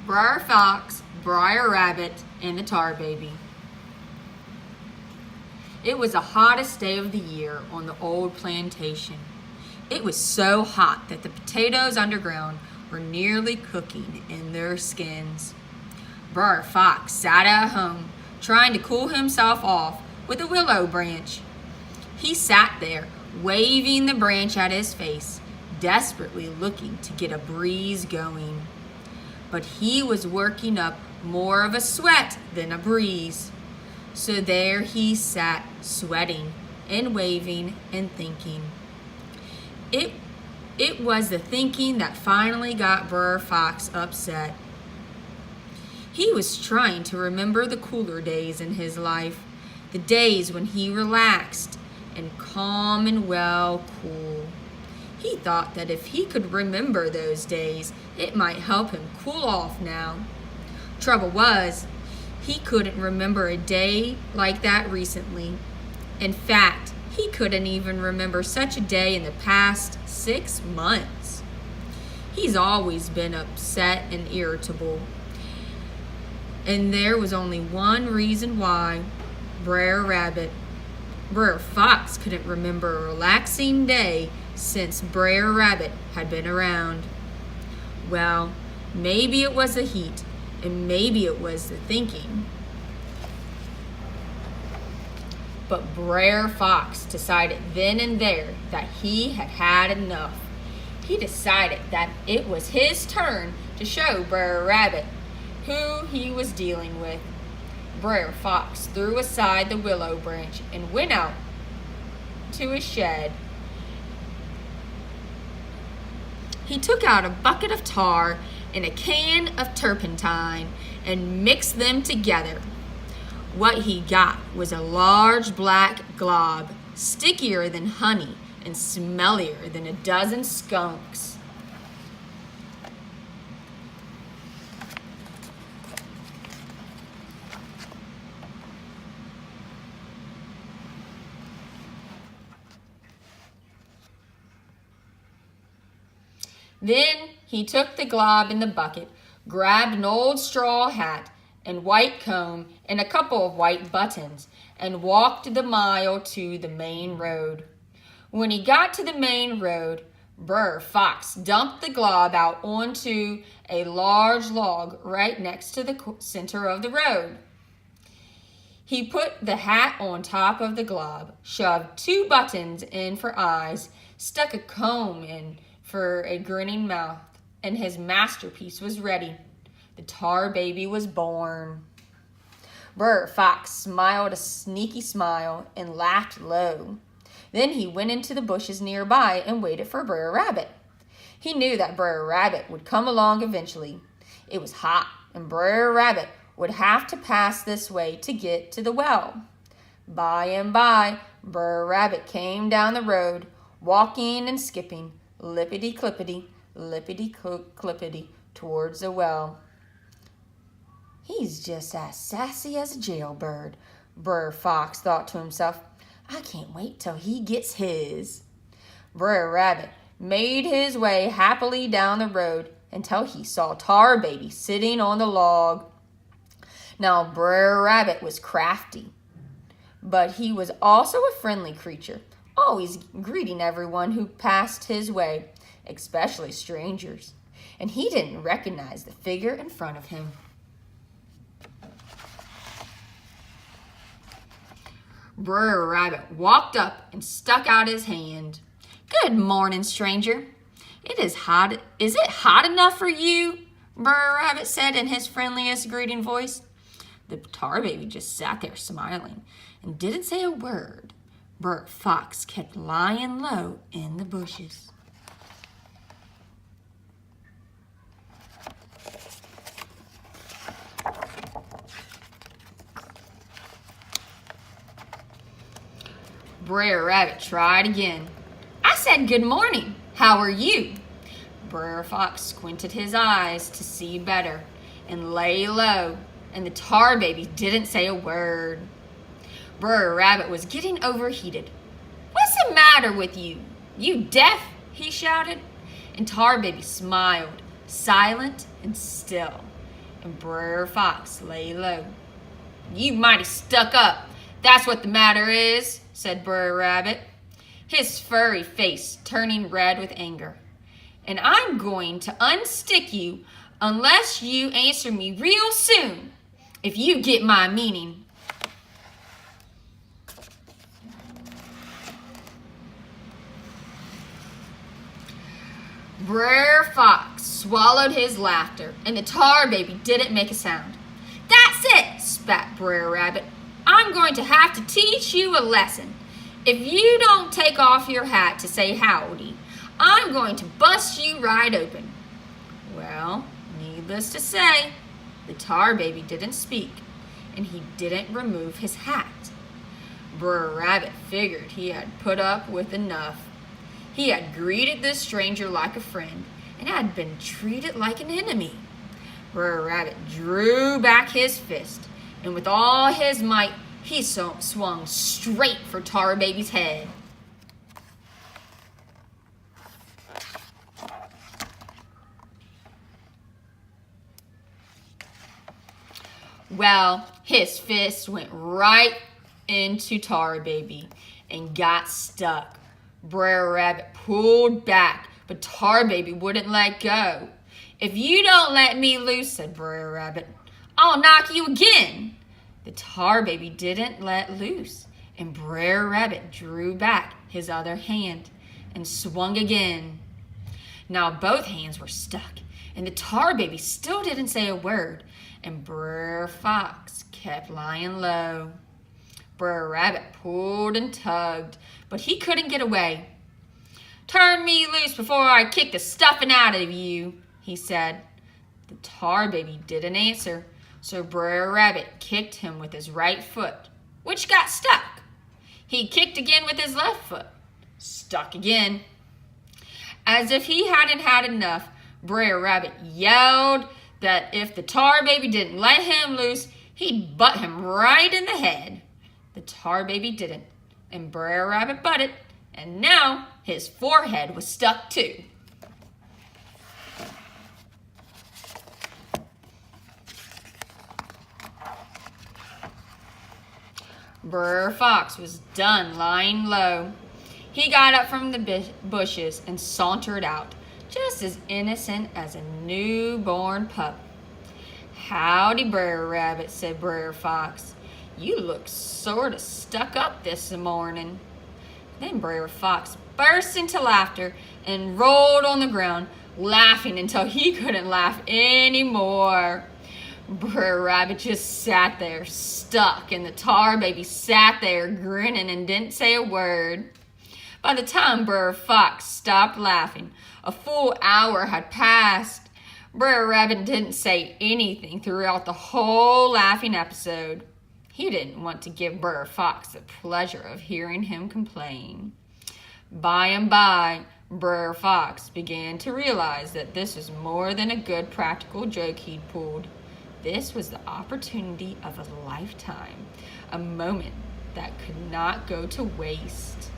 Brer Fox, Brer Rabbit, and the Tar Baby. It was the hottest day of the year on the old plantation. It was so hot that the potatoes underground were nearly cooking in their skins. Brer Fox sat at home, trying to cool himself off with a willow branch. He sat there, waving the branch at his face, desperately looking to get a breeze going. But he was working up more of a sweat than a breeze. So there he sat, sweating and waving and thinking. It was the thinking that finally got Brer Fox upset. He was trying to remember the cooler days in his life, the days when he relaxed and calm and well cool. He thought that if he could remember those days, it might help him cool off now. Trouble was, he couldn't remember a day like that recently. In fact, he couldn't even remember such a day in the past 6 months. He's always been upset and irritable. And there was only one reason why. Brer Fox couldn't remember a relaxing day since Brer Rabbit had been around. Well, maybe it was the heat, and maybe it was the thinking. But Brer Fox decided then and there that he had had enough. He decided that it was his turn to show Brer Rabbit who he was dealing with. Brer Fox threw aside the willow branch and went out to his shed. He took out a bucket of tar and a can of turpentine and mixed them together. What he got was a large black glob, stickier than honey and smellier than a dozen skunks. Then he took the glob in the bucket, grabbed an old straw hat and white comb and a couple of white buttons, and walked the mile to the main road. When he got to the main road, Brer Fox dumped the glob out onto a large log right next to the center of the road. He put the hat on top of the glob, shoved 2 buttons in for eyes, stuck a comb in for a grinning mouth, and his masterpiece was ready. The Tar Baby was born. Brer Fox smiled a sneaky smile and laughed low. Then he went into the bushes nearby and waited for Brer Rabbit. He knew that Brer Rabbit would come along eventually. It was hot, and Brer Rabbit would have to pass this way to get to the well. By and by, Brer Rabbit came down the road, walking and skipping, lippity-clippity, lippity-clippity, towards the well. He's just as sassy as a jailbird, Brer Fox thought to himself. I can't wait till he gets his. Brer Rabbit made his way happily down the road until he saw Tar Baby sitting on the log. Now, Brer Rabbit was crafty, but he was also a friendly creature, always greeting everyone who passed his way, especially strangers, and he didn't recognize the figure in front of him. Brer Rabbit walked up and stuck out his hand. Good morning, stranger. Is it hot enough for you? Brer Rabbit said in his friendliest greeting voice. The Tar Baby just sat there smiling and didn't say a word. Brer Fox kept lying low in the bushes. Brer Rabbit tried again. I said good morning. How are you? Brer Fox squinted his eyes to see better and lay low, and the Tar Baby didn't say a word. Brer Rabbit was getting overheated. What's the matter with you? You deaf? He shouted. And Tar Baby smiled, silent and still. and Brer Fox lay low. "You mighty stuck up, that's what the matter is," said Brer Rabbit, his furry face turning red with anger. "And I'm going to unstick you unless you answer me real soon, if you get my meaning." Brer Fox swallowed his laughter, and the tar baby didn't make a sound. "That's it," spat Brer Rabbit. "I'm going to have to teach you a lesson. If you don't take off your hat to say howdy, I'm going to bust you right open." Well, needless to say, the tar baby didn't speak, and he didn't remove his hat. Brer Rabbit figured he had put up with enough. He had greeted this stranger like a friend and had been treated like an enemy. Brer Rabbit drew back his fist, and with all his might, he swung straight for Tar Baby's head. Well, his fist went right into Tar Baby and got stuck. Brer Rabbit pulled back, but Tar Baby wouldn't let go. "If you don't let me loose," said Brer Rabbit, "I'll knock you again." The Tar Baby didn't let loose, and Brer Rabbit drew back his other hand and swung again. Now both hands were stuck, and the Tar Baby still didn't say a word, and Brer Fox kept lying low. Brer Rabbit pulled and tugged, but he couldn't get away. "Turn me loose before I kick the stuffing out of you," he said. The Tar Baby didn't answer, so Brer Rabbit kicked him with his right foot, which got stuck. He kicked again with his left foot, stuck again. As if he hadn't had enough, Brer Rabbit yelled that if the Tar Baby didn't let him loose, he'd butt him right in the head. The Tar Baby didn't, and Brer Rabbit butted, and now his forehead was stuck too. Brer Fox was done lying low. He got up from the bushes and sauntered out, just as innocent as a newborn pup. "Howdy, Brer Rabbit," said Brer Fox. "You look sort of stuck up this morning." Then Brer Fox burst into laughter and rolled on the ground, laughing until he couldn't laugh anymore. Brer Rabbit just sat there, stuck, and the Tar Baby sat there grinning and didn't say a word. By the time Brer Fox stopped laughing, a full hour had passed. Brer Rabbit didn't say anything throughout the whole laughing episode. He didn't want to give Brer Fox the pleasure of hearing him complain. By and by, Brer Fox began to realize that this was more than a good practical joke he'd pulled. This was the opportunity of a lifetime, a moment that could not go to waste.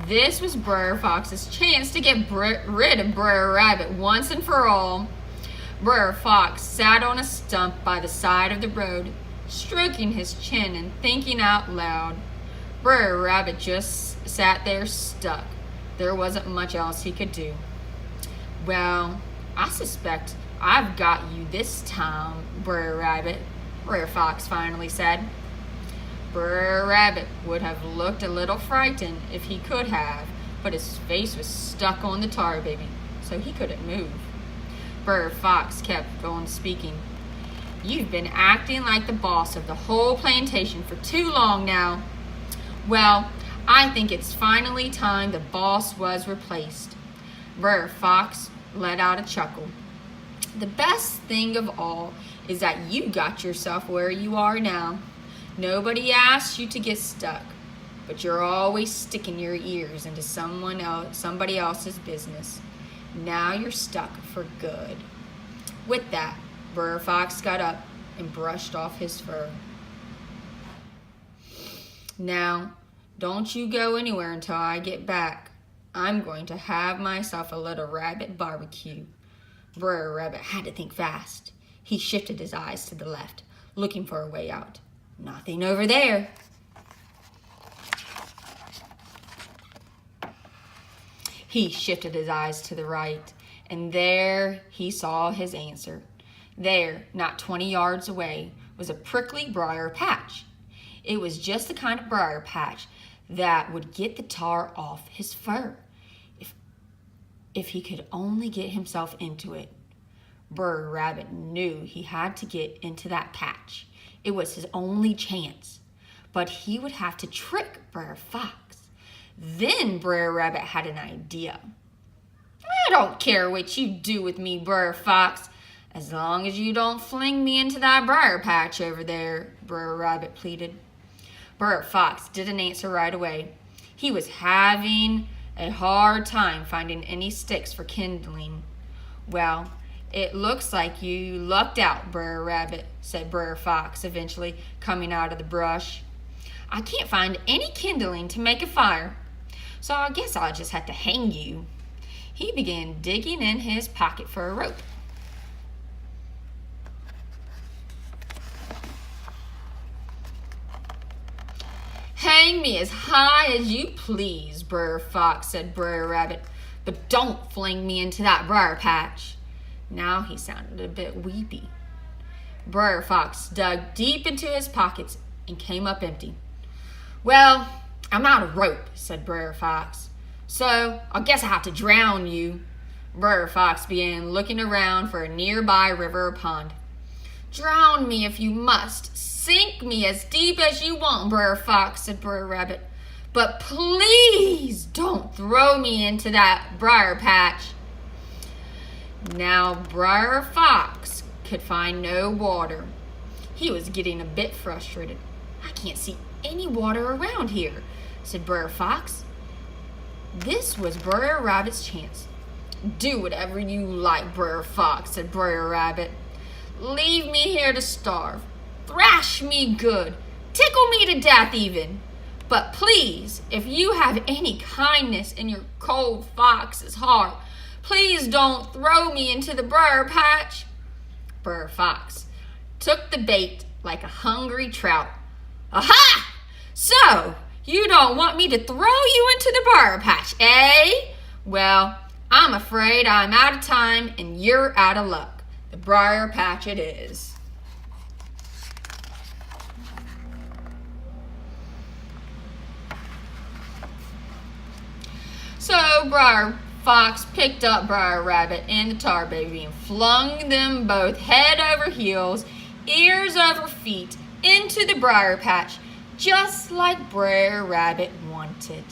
This was Brer Fox's chance to get rid of Brer Rabbit once and for all. Brer Fox sat on a stump by the side of the road, stroking his chin and thinking out loud. Brer Rabbit just sat there stuck. There wasn't much else he could do. "Well, I suspect I've got you this time, Brer Rabbit," Brer Fox finally said. Brer Rabbit would have looked a little frightened if he could have, but his face was stuck on the Tar Baby, so he couldn't move. Brer Fox kept on speaking. "You've been acting like the boss of the whole plantation for too long now. Well, I think it's finally time the boss was replaced." Brer Fox let out a chuckle. "The best thing of all is that you got yourself where you are now. Nobody asked you to get stuck, but you're always sticking your ears into somebody else's business. Now you're stuck for good." With that, Brer Fox got up and brushed off his fur. "Now, don't you go anywhere until I get back," I'm going to have myself a little rabbit barbecue. Brer Rabbit had to think fast. He shifted his eyes to the left, looking for a way out. Nothing over there. He shifted his eyes to the right, and there he saw his answer. There, not 20 yards away, was a prickly briar patch. It was just the kind of briar patch that would get the tar off his fur. If he could only get himself into it. Brer Rabbit knew he had to get into that patch. It was his only chance. But he would have to trick Brer Fox. Then Brer Rabbit had an idea. I don't care what you do with me, Brer Fox, as long as you don't fling me into that briar patch over there, Brer Rabbit pleaded. Brer Fox didn't answer right away. He was having a hard time finding any sticks for kindling. Well, it looks like you lucked out, Brer Rabbit, said Brer Fox, eventually coming out of the brush. I can't find any kindling to make a fire, so I guess I'll just have to hang you. He began digging in his pocket for a rope. Hang me as high as you please, Brer Fox, said Brer Rabbit, but don't fling me into that briar patch. Now he sounded a bit weepy. Brer Fox dug deep into his pockets and came up empty. Well, I'm out of rope, said Brer Fox, so I guess I have to drown you. Brer Fox began looking around for a nearby river or pond. Drown me if you must. Sink me as deep as you want, Brer Fox, said Brer Rabbit. But please don't throw me into that briar patch. Now Brer Fox could find no water. He was getting a bit frustrated. I can't see any water around here, said Brer Fox. This was Brer Rabbit's chance. Do whatever you like, Brer Fox, said Brer Rabbit. Leave me here to starve. Thrash me good. Tickle me to death even. But please, if you have any kindness in your cold fox's heart, please don't throw me into the briar patch. Brer Fox took the bait like a hungry trout. Aha! So, you don't want me to throw you into the briar patch, eh? Well, I'm afraid I'm out of time and you're out of luck. The briar patch it is. So Brer Fox picked up Brer Rabbit and the Tar Baby and flung them both head over heels, ears over feet, into the briar patch, just like Brer Rabbit wanted.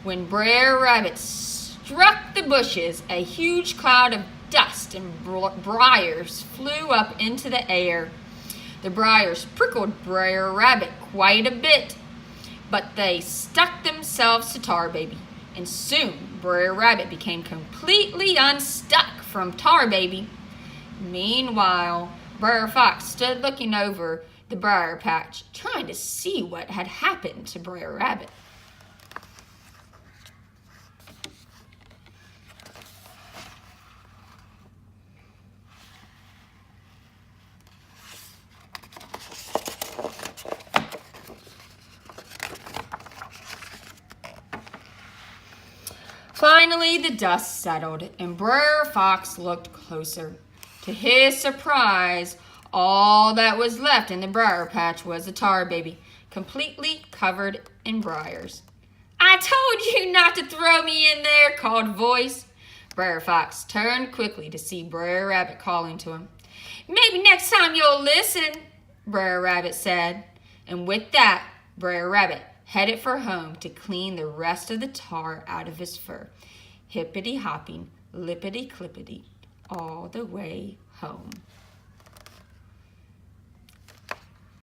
When Brer Rabbit struck the bushes, a huge cloud of dust and briars flew up into the air. The briars prickled Brer Rabbit quite a bit, but they stuck themselves to Tar Baby, and soon Brer Rabbit became completely unstuck from Tar Baby. Meanwhile, Brer Fox stood looking over the briar patch, trying to see what had happened to Brer Rabbit. Finally, the dust settled, and Brer Fox looked closer. To his surprise, all that was left in the briar patch was the Tar Baby, completely covered in briars. I told you not to throw me in there, called a voice. Brer Fox turned quickly to see Brer Rabbit calling to him. Maybe next time you'll listen, Brer Rabbit said. And with that, Brer Rabbit headed for home to clean the rest of the tar out of his fur, hippity-hopping, lippity-clippity, all the way home.